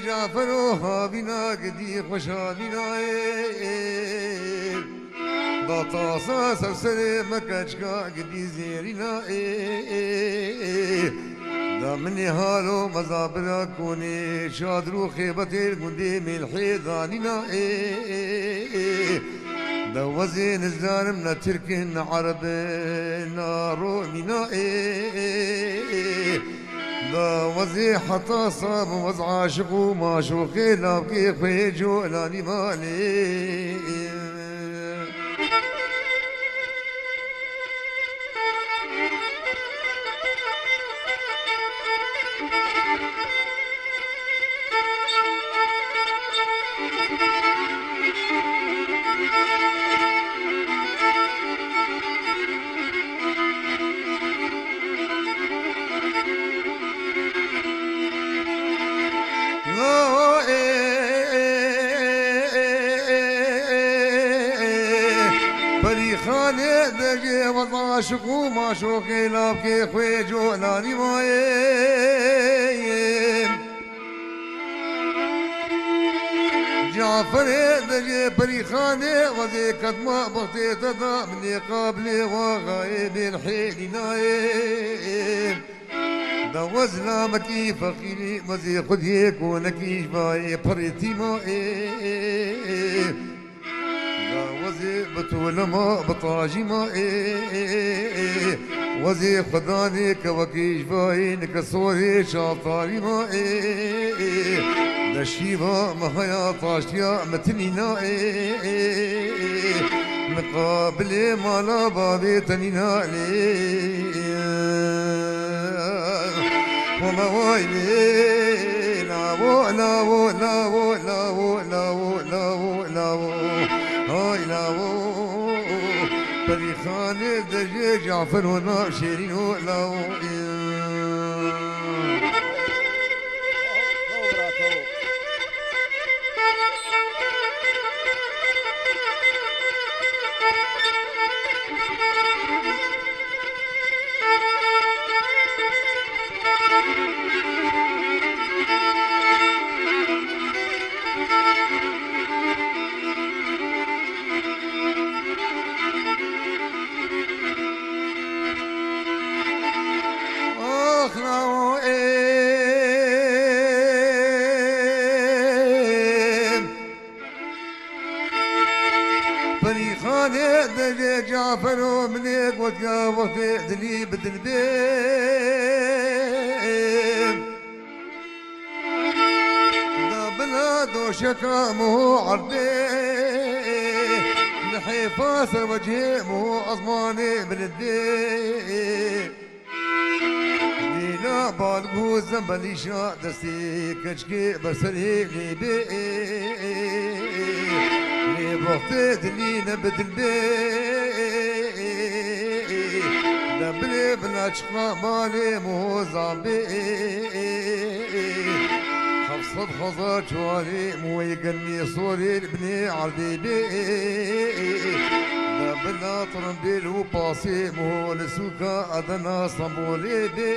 جعفروها بنا قدي خوشها بنا دا طاسا سرسر مكاشكا قدي زيرنا دا مني هالو مزابرا كوني شادرو خيبتي القندي من الحيضاننا دا وزين الزارمنا تركن عرب نارو منا دا وزي حتى صاب وز عاشق ومعشوقي لابكي خيجو لاني مالي فريخاني دجي وضاشق ومعشوقي لابكي خويجو لاني مايم جعفر دجي فريخاني وزي كدما بغتي تدا مني قابلي وغايب الحيل نايم دا وزنا مكي فقيري وزي خدي كونكي جباي بريتي مايم وزي بتول ما بطاجي ما وزي خداني كوكيش باين كسوري شاطاري ما دشيبا مهيا طاشيا متنينا مقابل مالا بابي تنينا وما وايلي لاو لاو لاو لاو لاو لاو لاو هاي لاو فريخان دجي جعفر ونار شيرين لاو فريخاني دجي جعفر ومنيك وتيا وقتي دلي بدلبيم دا بلاد وشكا مو عرضي نحيفاس وجهي مو أضماني بلدي دينا بالقو زنبلي شا دستي كشكي بسري ليبي وقتي دلي نبت البي نبلي بنشقى مالي مو زامبي حفصد خزر جوالي مو يقني صوري ابني عردي بي نبلا طرنبيل وباسي مو لسوكا أدنا صنبولي بي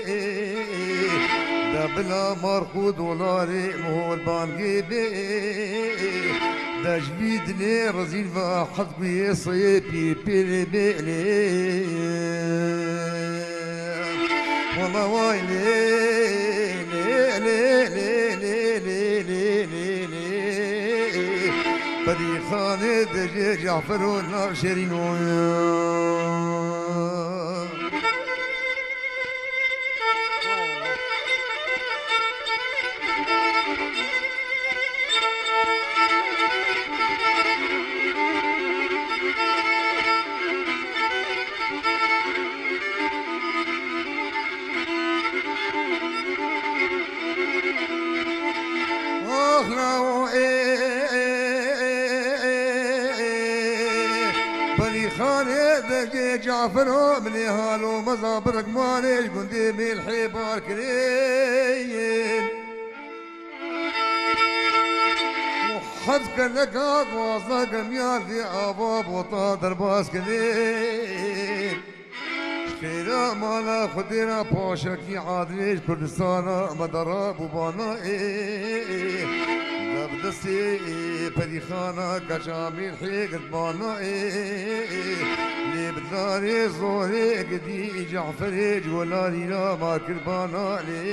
نبلا ماركو دولاري مو البانقي بي دجبيدني رزيل فاحد بيصيبي بيلي والله ويلي لي لي لي لي لي لي لي لي بدي خالد جعفر والنار شيرين جعفر من هالو مزابرك ماليش قندي من الحبار كريم وحدك لك واصلك ميال في ابواب وطادر باس كريم شكيرا مالا خدينا بوشكي عادليش كردستانا مدراب وبانا لبدسي بريخانا كجامي حيقت بانا بداري زوري قدي جعفري جولاري لا ما كربانا لي